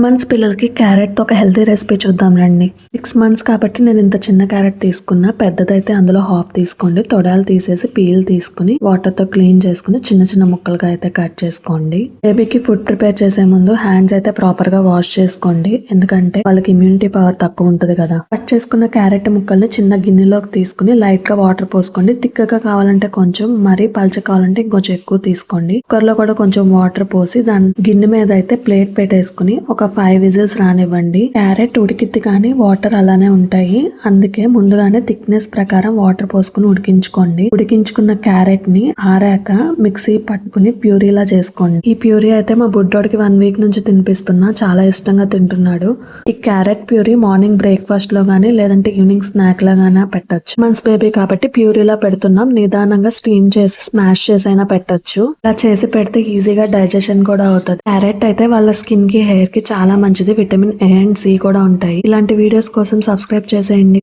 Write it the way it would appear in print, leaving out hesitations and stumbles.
Months పిల్లలకి carrot తో ఒక హెల్తీ రెసిపీ చూద్దాం రండి. 6 మంత్స్ కాబట్టి నేను ఇంత చిన్న క్యారెట్ తీసుకున్నా. పెద్దదైతే అందులో హాఫ్ తీసుకోండి. తొడాలు తీసేసి పీల్ తీసుకుని వాటర్ తో క్లీన్ చేసుకుని చిన్న చిన్న ముక్కలుగా అయితే కట్ చేసుకోండి. బేబీకి ఫుడ్ ప్రిపేర్ చేసే ముందు హ్యాండ్స్ అయితే ప్రాపర్ గా వాష్ చేసుకోండి. ఎందుకంటే వాళ్ళకి ఇమ్యూనిటీ పవర్ తక్కువ ఉంటుంది కదా. కట్ చేసుకున్న క్యారెట్ ముక్కల్ని చిన్న గిన్నెలోకి తీసుకుని లైట్ గా వాటర్ పోసుకోండి. తిక్కగా కావాలంటే కొంచెం, మరీ పల్చ కావాలంటే ఇంకొంచెం ఎక్కువ తీసుకోండి. కుక్కర్ లో కూడా కొంచెం వాటర్ పోసి దాని గిన్నె మీద అయితే ప్లేట్ పెట్టేసుకుని ఒక 5 విజిల్స్ రానివ్వండి. క్యారెట్ ఉడికిద్ది కానీ వాటర్ అలానే ఉంటాయి. అందుకే ముందుగానే థిక్నెస్ ప్రకారం వాటర్ పోసుకుని ఉడికించుకోండి. ఉడికించుకున్న క్యారెట్ ని ఆరాక మిక్సీ పట్టుకుని ప్యూరీలా చేసుకోండి. ఈ ప్యూరీ అయితే మా బుడ్డోడికి 1 వీక్ నుంచి తినిపిస్తున్నా. చాలా ఇష్టంగా తింటున్నాడు. ఈ క్యారెట్ ప్యూరీ మార్నింగ్ బ్రేక్ఫాస్ట్ లో గానీ లేదంటే ఈవినింగ్ స్నాక్ లాగానే పెట్టొచ్చు. మంత్స్ బేబీ కాబట్టి ప్యూరీలా పెడుతున్నాం. నిదానంగా స్టీమ్ చేసి స్మాష్ చేసి అయినా పెట్టొచ్చు. ఇలా చేసి పెడితే ఈజీగా డైజెషన్ కూడా అవుతుంది. క్యారెట్ అయితే వాళ్ళ స్కిన్ కి, హెయిర్ కి చాలా మంచిది. విటమిన్ A అండ్ C కూడా ఉంటాయి. ఇలాంటి వీడియోస్ కోసం సబ్స్క్రైబ్ చేసేయండి.